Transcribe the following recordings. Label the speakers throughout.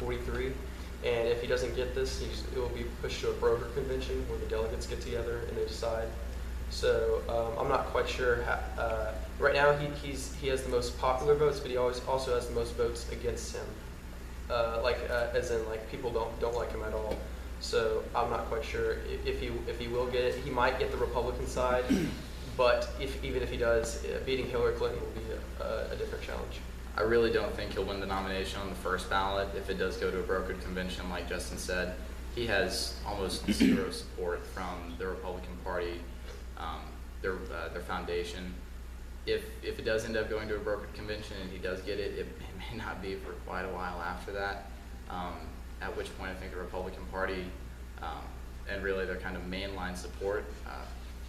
Speaker 1: 743. And if he doesn't get this, it will be pushed to a broker convention where the delegates get together and they decide. So I'm not quite sure. Right now, he has the most popular votes, but he also has the most votes against him. As in people don't like him at all. So I'm not quite sure if he will get it. He might get the Republican side, but even if he does, beating Hillary Clinton will be a different challenge.
Speaker 2: I really don't think he'll win the nomination on the first ballot if it does go to a brokered convention, like Justin said. He has almost zero support from the Republican Party, their foundation. If it does end up going to a brokered convention and he does get it, it may not be for quite a while after that. At which point I think the Republican Party and really their kind of mainline support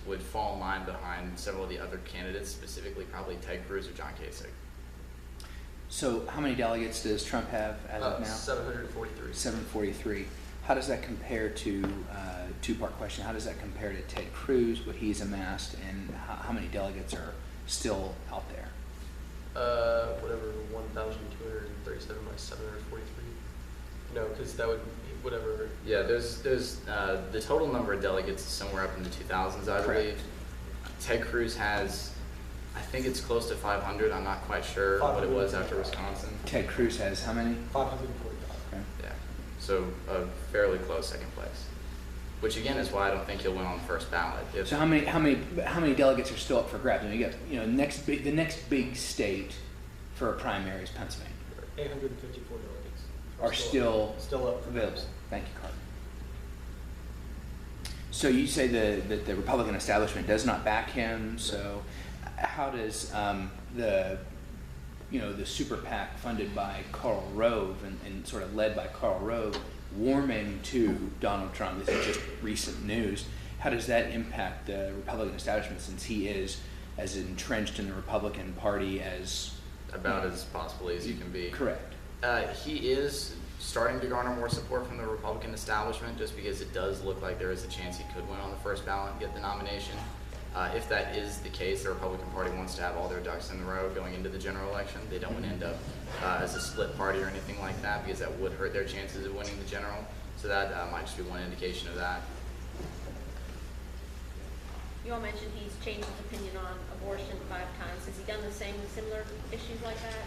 Speaker 2: would fall in line behind several of the other candidates, specifically probably Ted Cruz or John Kasich.
Speaker 3: So how many delegates does Trump have as of now?
Speaker 1: 743.
Speaker 3: 743. How does that compare to, two-part question, how does that compare to Ted Cruz, what he's amassed, and how many delegates are still out there?
Speaker 1: Whatever, 1,237 by 743. No, because that would be whatever.
Speaker 2: Yeah, there's the total number of delegates is somewhere up in the 2000s, I believe. Ted Cruz has, I think it's close to 500. I'm not quite sure what it was after Wisconsin.
Speaker 3: Ted Cruz has how many?
Speaker 4: 545.
Speaker 3: Okay.
Speaker 2: Yeah, so a fairly close second place, which again is why I don't think he'll win on the first ballot.
Speaker 3: So how many delegates are still up for grabs? And you got the next big state for a primary is Pennsylvania.
Speaker 4: 854 delegates
Speaker 3: Are still
Speaker 4: up for
Speaker 3: available.
Speaker 4: grabs.
Speaker 3: Thank you, Carter. So you say that the Republican establishment does not back him. So how does the super PAC funded by Karl Rove and sort of led by Karl Rove warming to Donald Trump? This is just recent news. How does that impact the Republican establishment since he is as entrenched in the Republican Party as
Speaker 2: About as possibly as you can be.
Speaker 3: correct?
Speaker 2: He is starting to garner more support from the Republican establishment just because it does look like there is a chance he could win on the first ballot and get the nomination. If that is the case, the Republican Party wants to have all their ducks in a row going into the general election. They don't want to end up as a split party or anything like that because that would hurt their chances of winning the general. So that might just be one indication of that.
Speaker 5: You all mentioned he's changed his opinion on abortion 5 times. Has he done the same with similar issues like that?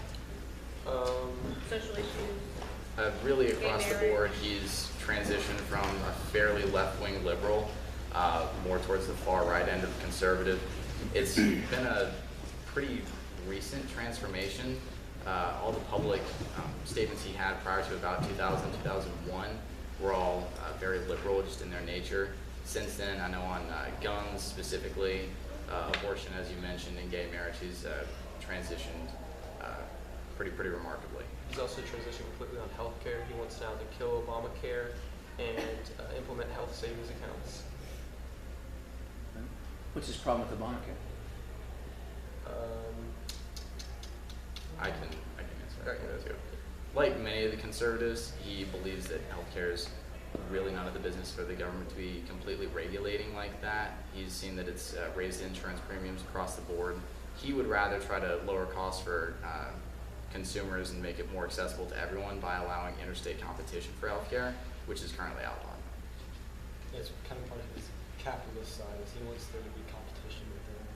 Speaker 5: Social issues?
Speaker 2: Really across the board, he's transitioned from a fairly left-wing liberal more towards the far right end of conservative. It's been a pretty recent transformation. All the public statements he had prior to about 2000, 2001 were all very liberal just in their nature. Since then, I know on guns specifically, abortion, as you mentioned, and gay marriage, he's transitioned pretty remarkably.
Speaker 1: He's also transitioned completely on healthcare. He wants now to kill Obamacare and implement health savings accounts.
Speaker 3: What's his problem with Obamacare?
Speaker 2: I can answer that too. Like many of the conservatives, he believes that healthcare is really none of the business for the government to be completely regulating like that. He's seen that it's raised insurance premiums across the board. He would rather try to lower costs for consumers and make it more accessible to everyone by allowing interstate competition for healthcare, which is currently outlawed.
Speaker 4: Yeah, it's kind of part of his capitalist side is he wants there to be competition within,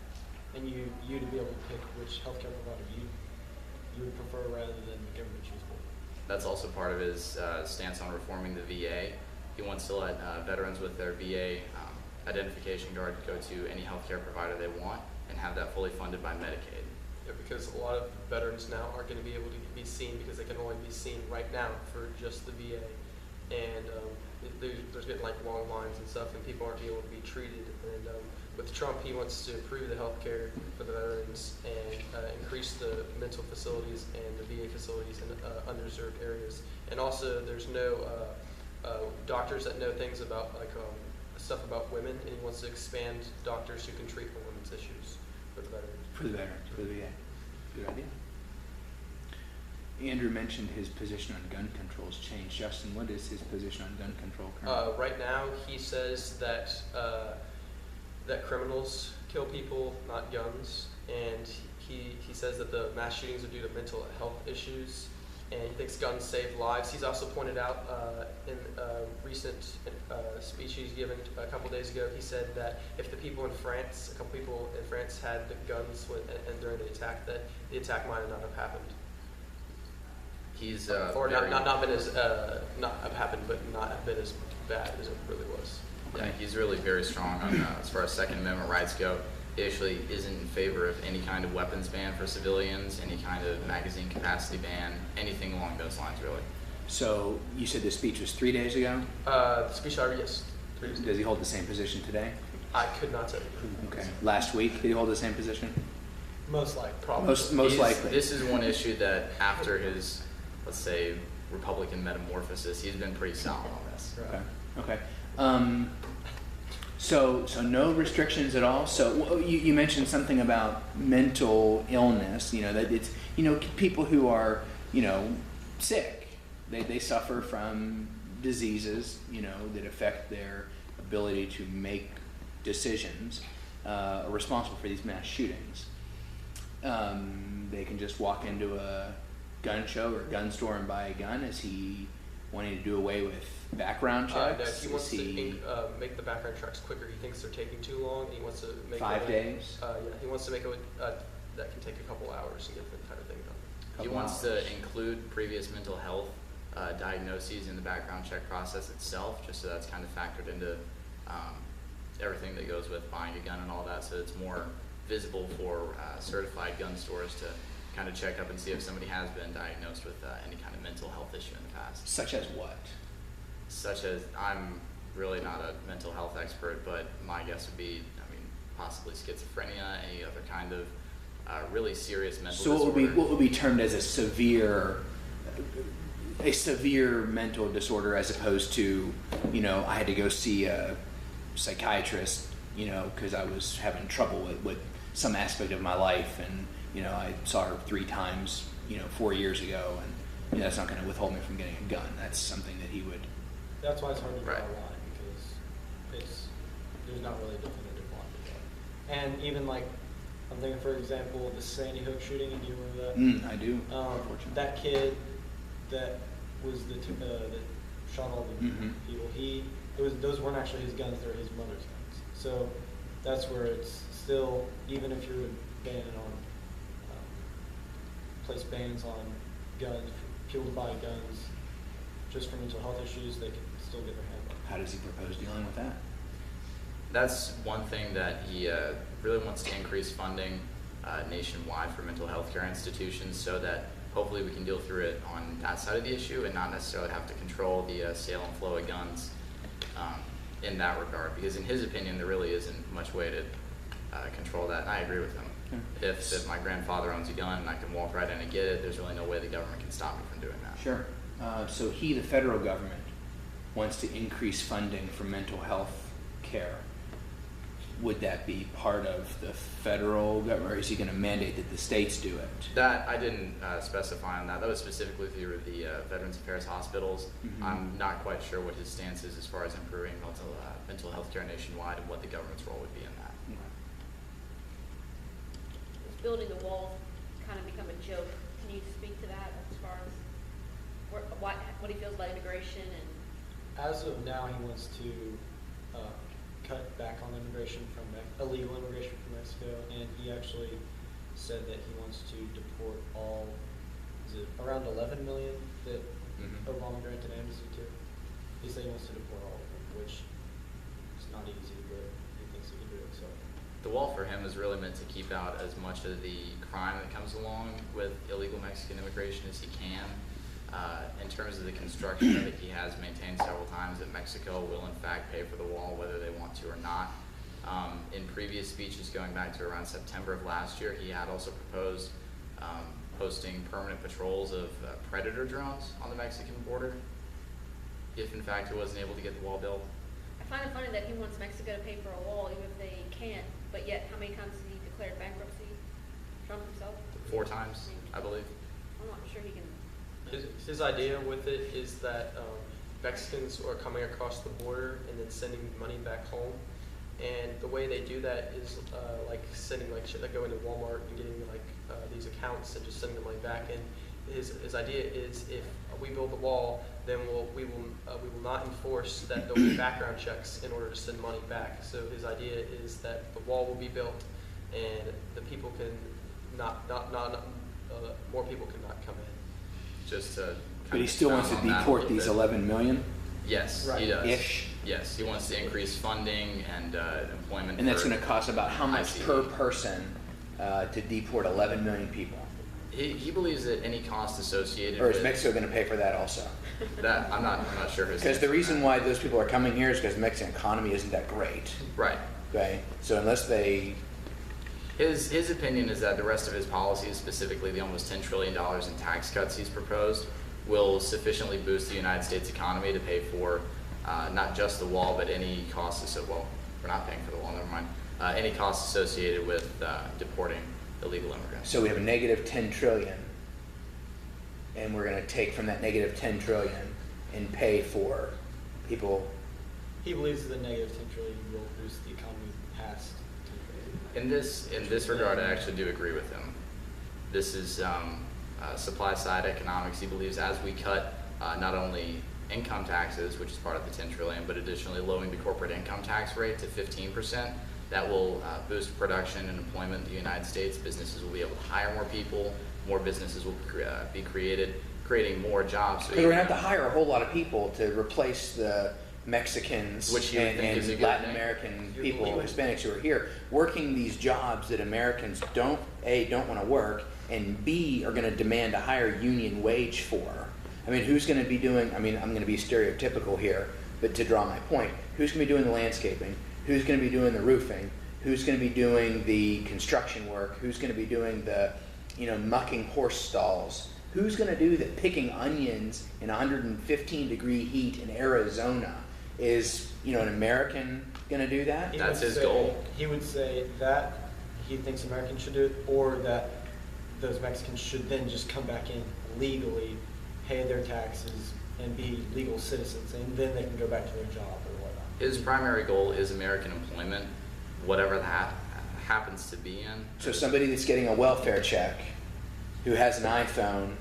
Speaker 4: and you to be able to pick which healthcare provider you would prefer rather than the government choose for.
Speaker 2: That's also part of his stance on reforming the VA. He wants to let veterans with their VA identification card go to any healthcare provider they want and have that fully funded by Medicaid.
Speaker 1: Yeah, because a lot of veterans now aren't going to be able to be seen because they can only be seen right now for just the VA. And there's getting long lines and stuff, and people aren't able to be treated. And with Trump, he wants to improve the health care for the veterans and increase the mental facilities and the VA facilities in underserved areas. And also, there's no doctors that know things about stuff about women, and he wants to expand doctors who can treat for women's issues for the veterans.
Speaker 3: For the veterans, for the VA. Good idea. Andrew mentioned his position on gun control's changed. Justin, what is his position on gun control currently?
Speaker 1: Right now, he says that that criminals kill people, not guns, and he says that the mass shootings are due to mental health issues, and he thinks guns save lives. He's also pointed out in a recent speech he's given a couple days ago, he said that if the people in France, a couple people in France had the guns and during the attack, that the attack might not have happened.
Speaker 2: He's
Speaker 1: Or
Speaker 2: very,
Speaker 1: not been as, not have happened, but not have been as bad as it really was.
Speaker 2: yeah, he's really very strong on as far as Second Amendment rights go. He actually isn't in favor of any kind of weapons ban for civilians, any kind of magazine capacity ban, anything along those lines, really.
Speaker 3: So you said the speech was 3 days ago?
Speaker 1: The speech I read, yes. 3 days ago.
Speaker 3: Does he hold the same position today?
Speaker 1: I could not tell you.
Speaker 3: Okay. Last week, did he hold the same position?
Speaker 4: Most likely.
Speaker 1: Probably.
Speaker 3: Most
Speaker 2: He's-
Speaker 3: likely.
Speaker 2: This is one issue that after his, let's say, Republican metamorphosis, he's been pretty solid on this.
Speaker 3: Okay. Okay. So no restrictions at all. So you mentioned something about mental illness. You know that it's people who are sick. They suffer from diseases that affect their ability to make decisions. Are responsible for these mass shootings. They can just walk into a gun show or a gun store and buy a gun. Is he wanting to do away with background
Speaker 1: No,
Speaker 3: checks?
Speaker 1: he wants
Speaker 3: Is
Speaker 1: to make the background checks quicker. He thinks they're taking too long. He wants to make
Speaker 3: 5 days?
Speaker 1: Yeah, he wants to make it that can take a couple hours to get the entire thing done.
Speaker 2: He
Speaker 3: Couple
Speaker 2: wants
Speaker 3: hours.
Speaker 2: to include previous mental health diagnoses in the background check process itself, just so that's kind of factored into everything that goes with buying a gun and all that, so it's more visible for certified gun stores to kind of check up and see if somebody has been diagnosed with any kind of mental health issue in the past.
Speaker 3: Such as what?
Speaker 2: Such as, I'm really not a mental health expert, but my guess would be, possibly schizophrenia, any other kind of really serious mental
Speaker 3: So
Speaker 2: disorder.
Speaker 3: what would be termed as a severe mental disorder, as opposed to I had to go see a psychiatrist because I was having trouble with some aspect of my life, and I saw her 3 times 4 years ago, and that's not going to withhold me from getting a gun. That's something that he would.
Speaker 4: That's why it's hard to draw
Speaker 2: Right.
Speaker 4: a line, because there's not really a definitive line to draw. And even like, I'm thinking, for example, the Sandy Hook shooting, and do you remember that?
Speaker 3: I do. Unfortunately.
Speaker 4: That kid that was that shot all the
Speaker 3: Mhm.
Speaker 4: people. Those weren't actually his guns; they were his mother's guns. So that's where it's still, even if you would ban it on, place bans on guns, people to buy guns just for mental health issues, they can still get their hand on.
Speaker 3: How does he propose dealing with that?
Speaker 2: That's one thing that he really wants to increase funding nationwide for mental health care institutions, so that hopefully we can deal through it on that side of the issue and not necessarily have to control the sale and flow of guns in that regard. Because in his opinion, there really isn't much way to control that. And I agree with him. If my grandfather owns a gun and I can walk right in and get it, there's really no way the government can stop me from doing that.
Speaker 3: Sure. So the federal government, wants to increase funding for mental health care. Would that be part of the federal government, or is he going to mandate that the states do it?
Speaker 2: That, I didn't specify on that. That was specifically through the Veterans Affairs hospitals.
Speaker 3: Mhm.
Speaker 2: I'm not quite sure what his stance is as far as improving mental health care nationwide and what the government's role would be in that.
Speaker 5: Is building the wall kind of become a joke? Can you speak to that as far as what he feels about immigration and?
Speaker 4: As of now, he wants to cut back on immigration from illegal immigration from Mexico, and he actually said that he wants to deport all, is it around 11 million that
Speaker 2: Mhm.
Speaker 4: Obama granted amnesty to? He said he wants to deport all of them, which is not easy, but he thinks he can do it, so.
Speaker 2: The wall for him is really meant to keep out as much of the crime that comes along with illegal Mexican immigration as he can. In terms of the construction of it, he has maintained several times that Mexico will in fact pay for the wall whether they want to or not. In previous speeches going back to around September of last year, he had also proposed posting permanent patrols of Predator drones on the Mexican border, if in fact he wasn't able to get the wall built.
Speaker 5: I find it funny that he wants Mexico to pay for a wall even if they can't, but yet how many times has he declared bankruptcy? Trump himself?
Speaker 2: 4 times, I believe.
Speaker 5: I'm not sure he can.
Speaker 1: His idea with it is that Mexicans are coming across the border and then sending money back home, and the way they do that is like sending like going to Walmart and getting like these accounts and just sending the money back. And his idea is if we build the wall, then we will not enforce that there will be background checks in order to send money back. So his idea is that the wall will be built, and the people can more people cannot come in.
Speaker 2: Just to.
Speaker 3: But he still wants to
Speaker 2: expound on that a
Speaker 3: deport
Speaker 2: little
Speaker 3: these
Speaker 2: bit.
Speaker 3: 11 million?
Speaker 2: Yes,
Speaker 4: Right.
Speaker 2: he does.
Speaker 3: Ish.
Speaker 2: Yes, he wants to increase funding and employment.
Speaker 3: And that's
Speaker 2: for
Speaker 3: going to cost about how much
Speaker 2: ICE.
Speaker 3: per person to deport 11 million people?
Speaker 2: He believes that any cost associated
Speaker 3: Or is
Speaker 2: with
Speaker 3: Mexico going to pay for that also?
Speaker 2: that, I'm not sure. his
Speaker 3: Because the
Speaker 2: answer to
Speaker 3: reason
Speaker 2: that.
Speaker 3: why those people are coming here is because the Mexican economy isn't that great.
Speaker 2: Right.
Speaker 3: Okay, so unless they,
Speaker 2: His opinion is that the rest of his policies, specifically the almost $10 trillion in tax cuts he's proposed, will sufficiently boost the United States economy to pay for not just the wall, but any costs. Well, we're not paying for the wall. Never mind. Any costs associated with deporting illegal immigrants.
Speaker 3: so we have a negative 10 trillion, and we're going to take from that negative 10 trillion and pay for people.
Speaker 4: He believes that the negative 10 trillion will boost the economy past 10 trillion.
Speaker 2: In this regard, I actually do agree with him. This is supply side economics. He believes as we cut not only income taxes, which is part of the 10 trillion, but additionally lowering the corporate income tax rate to 15%, that will boost production and employment in the United States. Businesses will be able to hire more people, more businesses will be created, creating more jobs. So
Speaker 3: Because we're going to have to hire a whole lot of people to replace the Mexicans
Speaker 2: Which you would
Speaker 3: and,
Speaker 2: think is a
Speaker 3: and
Speaker 2: good
Speaker 3: Latin
Speaker 2: thing.
Speaker 3: American
Speaker 1: You
Speaker 3: people,
Speaker 1: would.
Speaker 3: Hispanics who are here, working these jobs that Americans don't want to work, and B, are going to demand a higher union wage for. I mean, who's going to be doing, I mean, I'm going to be stereotypical here, but to draw my point, who's going to be doing the landscaping? Who's going to be doing the roofing? Who's going to be doing the construction work? Who's going to be doing the, mucking horse stalls? Who's going to do the picking onions in 115-degree heat in Arizona? Is, an American going to do that?
Speaker 4: He
Speaker 2: That's
Speaker 4: would
Speaker 2: his
Speaker 4: say-
Speaker 2: goal.
Speaker 4: He would say that he thinks Americans should do it, or that those Mexicans should then just come back in legally, pay their taxes, and be legal citizens, and then they can go back to their job or whatnot.
Speaker 2: His primary goal is American employment, whatever that happens to be in.
Speaker 3: So somebody that's getting a welfare check, who has an iPhone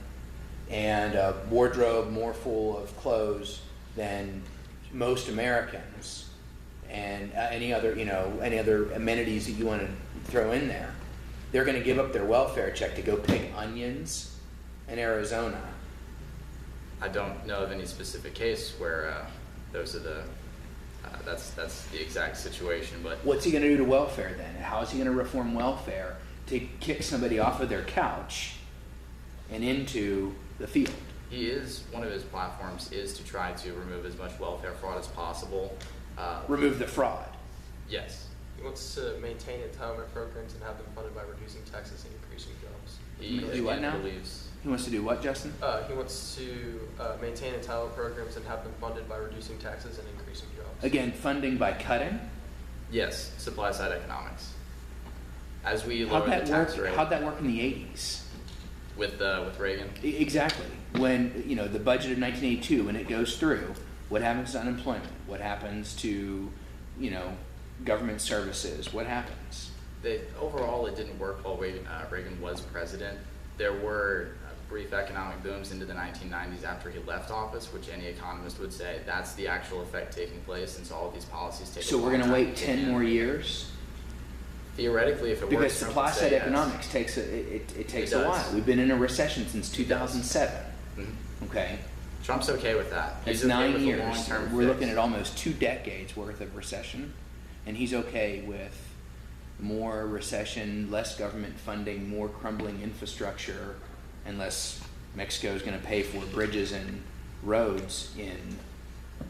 Speaker 3: and a wardrobe more full of clothes than most Americans, and any other amenities that you want to throw in there, they're going to give up their welfare check to go pick onions in Arizona.
Speaker 2: I don't know of any specific case where those are that's the exact situation, but
Speaker 3: What's he going to do to welfare then? How is he going to reform welfare to kick somebody off of their couch and into the field?
Speaker 2: one of his platforms is to try to remove as much welfare fraud as possible.
Speaker 3: Remove the fraud.
Speaker 2: Yes.
Speaker 1: He wants to maintain entitlement programs and have them funded by reducing taxes and increasing jobs.
Speaker 2: He
Speaker 3: Do what
Speaker 2: again
Speaker 3: now?
Speaker 2: believes
Speaker 3: He wants to do what, Justin?
Speaker 1: He wants to maintain entitlement programs and have them funded by reducing taxes and increasing jobs.
Speaker 3: Again, funding by cutting?
Speaker 2: yes, supply side economics. As we
Speaker 3: How'd
Speaker 2: lower the
Speaker 3: that
Speaker 2: tax
Speaker 3: work?
Speaker 2: rate
Speaker 3: How'd that work in the 80s?
Speaker 2: with Reagan.
Speaker 3: Exactly. When, the budget of 1982, when it goes through, what happens to unemployment? What happens to, government services? What happens?
Speaker 2: Overall, it didn't work while Reagan was president. There were brief economic booms into the 1990s after he left office, which any economist would say that's the actual effect taking place since all of these policies take.
Speaker 3: So
Speaker 2: a
Speaker 3: we're
Speaker 2: long
Speaker 3: going to
Speaker 2: time
Speaker 3: wait
Speaker 2: kick
Speaker 3: 10
Speaker 2: in.
Speaker 3: more years?
Speaker 2: Theoretically, if it
Speaker 3: Because
Speaker 2: works, Trump
Speaker 3: supply
Speaker 2: would say
Speaker 3: side
Speaker 2: yes.
Speaker 3: economics takes it takes
Speaker 2: It
Speaker 3: a
Speaker 2: does.
Speaker 3: while. We've been in a recession since 2007.
Speaker 2: Mhm.
Speaker 3: Okay,
Speaker 2: Trump's okay with that.
Speaker 3: that's
Speaker 2: He's okay
Speaker 3: 9
Speaker 2: with the
Speaker 3: years.
Speaker 2: long-term
Speaker 3: We're
Speaker 2: fix.
Speaker 3: looking at almost 2 decades worth of recession, and he's okay with more recession, less government funding, more crumbling infrastructure, unless Mexico is going to pay for bridges and roads in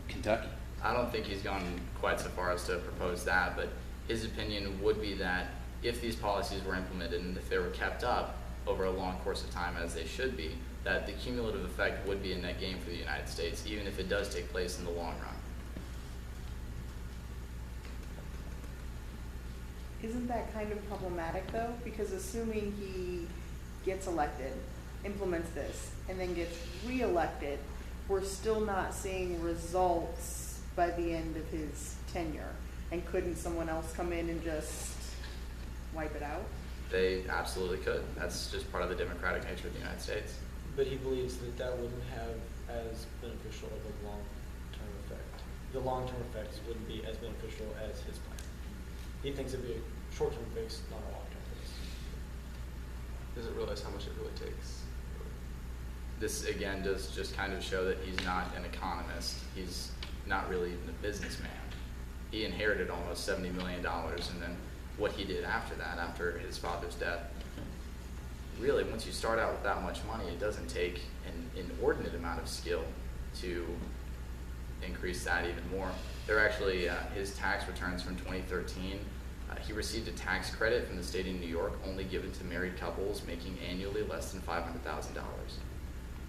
Speaker 3: Kentucky.
Speaker 2: I don't think he's gone quite so far as to propose that, but his opinion would be that if these policies were implemented and if they were kept up over a long course of time as they should be, that the cumulative effect would be a net gain for the United States, even if it does take place in the long run.
Speaker 6: Isn't that kind of problematic though? Because assuming he gets elected, implements this, and then gets reelected, we're still not seeing results by the end of his tenure. And couldn't someone else come in and just wipe it out?
Speaker 2: They absolutely could. That's just part of the democratic nature of the United States.
Speaker 4: But he believes that that wouldn't have as beneficial of a long-term effect. The long-term effects wouldn't be as beneficial as his plan. He thinks it'd be a short-term fix, not a long-term fix.
Speaker 1: Doesn't realize how much it really takes.
Speaker 2: This again does just kind of show that he's not an economist. He's not really even a businessman. He inherited almost $70 million, and then what he did after that, after his father's death, really, once you start out with that much money, it doesn't take an inordinate amount of skill to increase that even more. There are actually, his tax returns from 2013, he received a tax credit from the state of New York only given to married couples making annually less than $500,000.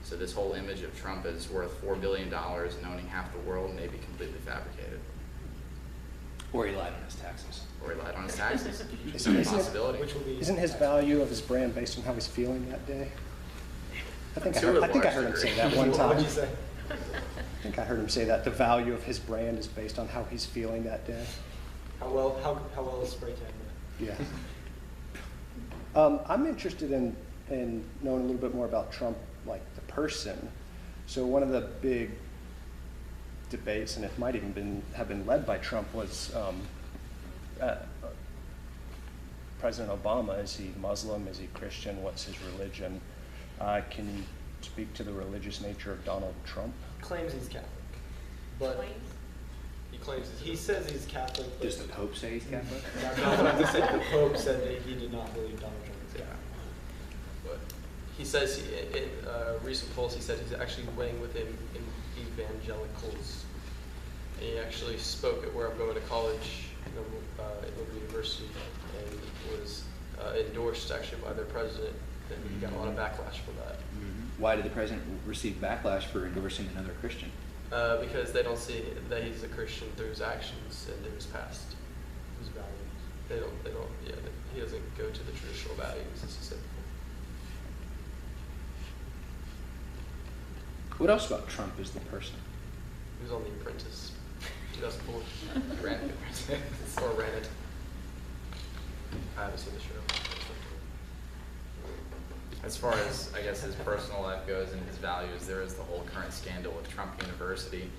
Speaker 2: So this whole image of Trump as worth $4 billion and owning half the world may be completely fabricated.
Speaker 3: Or he lied on his taxes.
Speaker 2: Or he lied on his taxes. It's
Speaker 7: Isn't
Speaker 2: a
Speaker 7: it-
Speaker 2: possibility.
Speaker 4: Which will be
Speaker 7: Isn't his value of his brand based on how he's feeling that day? I think
Speaker 2: To a
Speaker 7: I
Speaker 2: large
Speaker 7: heard him
Speaker 2: degree.
Speaker 7: say that one
Speaker 4: What
Speaker 7: time.
Speaker 4: would you say?
Speaker 7: I think I heard him say that the value of his brand is based on how he's feeling that day.
Speaker 4: How well is spray tan?
Speaker 7: Yeah. I'm interested in knowing a little bit more about Trump, like the person. So one of the big debates, and it might even have been led by Trump, was President Obama. Is he Muslim? Is he Christian? What's his religion? Can you speak to the religious nature of Donald Trump?
Speaker 4: Claims he's Catholic, but
Speaker 5: Claims?
Speaker 1: He claims
Speaker 4: he says he's Catholic. But
Speaker 3: Does the Pope say he's Catholic?
Speaker 4: the Pope said that he did not believe Donald Trump is
Speaker 1: Yeah.
Speaker 4: Catholic.
Speaker 1: But he says in recent polls, he said he's actually weighing within evangelicals. And he actually spoke at where I'm going to college, at Liberty University, and was endorsed actually by their president, and he got a lot of backlash for that.
Speaker 3: Why did the president receive backlash for endorsing another Christian?
Speaker 1: Because they don't see that he's a Christian through his actions and through his past.
Speaker 4: His values.
Speaker 1: They don't, yeah, he doesn't go to the traditional values, as he said before.
Speaker 3: What else about Trump as the person?
Speaker 1: He was on The Apprentice, 2004.
Speaker 2: Ran it.
Speaker 1: Or ran it. I haven't seen the show.
Speaker 2: As far as, I guess, his personal life goes and his values, there is the whole current scandal with Trump University.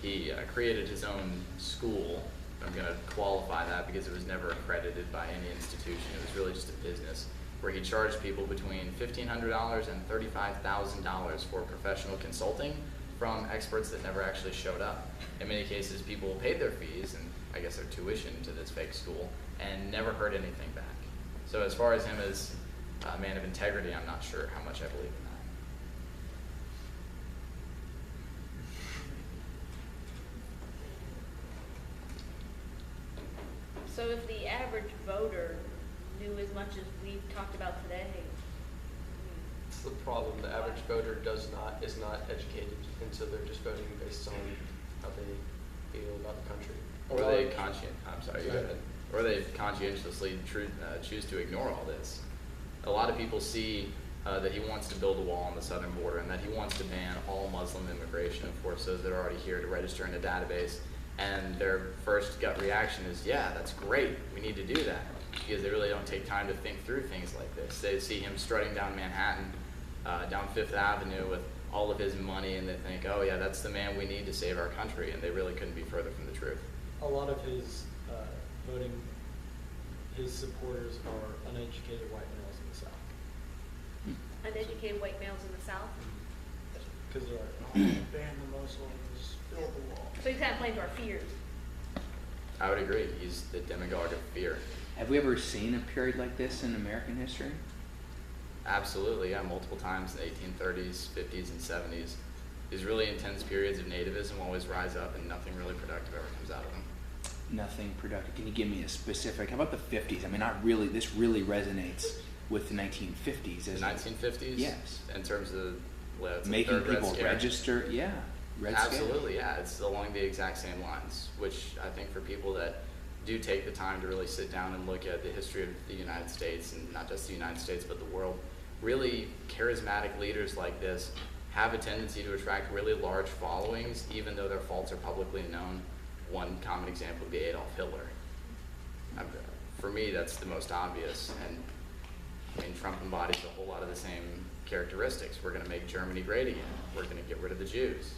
Speaker 2: He created his own school. I'm going to qualify that because it was never accredited by any institution. It was really just a business where he charged people between $1,500 and $35,000 for professional consulting from experts that never actually showed up. In many cases, people paid their fees and I guess their tuition to this fake school and never heard anything back. So as far as him as a man of integrity, I'm not sure how much I believe in that.
Speaker 5: So if the average voter knew as much as we've talked about today,
Speaker 1: It's the problem. The average voter is not educated, and so they're just voting based on how they feel about the country.
Speaker 2: Or they conscientiously choose to ignore all this. A lot of people see that he wants to build a wall on the southern border and that he wants to ban all Muslim immigration, of course, those that are already here to register in a database. And their first gut reaction is, yeah, that's great, we need to do that. Because they really don't take time to think through things like this. They see him strutting down Manhattan, down Fifth Avenue with all of his money, and they think, oh yeah, that's the man we need to save our country, and they really couldn't be further from the truth.
Speaker 4: A lot of his voting, his supporters are uneducated white males in the South.
Speaker 5: uneducated white males in the South.
Speaker 4: Because there are.
Speaker 8: Ban the Muslims, build the wall.
Speaker 5: So he's kind of playing to our fears.
Speaker 2: I would agree, he's the demagogue of fear.
Speaker 3: Have we ever seen a period like this in American history?
Speaker 2: Absolutely, yeah, multiple times in the 1830s, 50s, and 70s. These really intense periods of nativism always rise up and nothing really productive ever comes out of them.
Speaker 3: Nothing productive. Can you give me a specific? How about the 50s? I mean, not really. This really resonates with the 1950s.
Speaker 2: The
Speaker 3: Isn't it?
Speaker 2: 1950s?
Speaker 3: Yes.
Speaker 2: In terms of it's the
Speaker 3: Making
Speaker 2: third Red
Speaker 3: people
Speaker 2: Scare.
Speaker 3: register. Yeah. Red Scare.
Speaker 2: Absolutely, yeah. It's along the exact same lines, which I think for people that do take the time to really sit down and look at the history of the United States, and not just the United States, but the world, really charismatic leaders like this have a tendency to attract really large followings, even though their faults are publicly known. One common example would be Adolf Hitler. For me, that's the most obvious, and I mean, Trump embodies a whole lot of the same characteristics. We're going to make Germany great again. We're going to get rid of the Jews.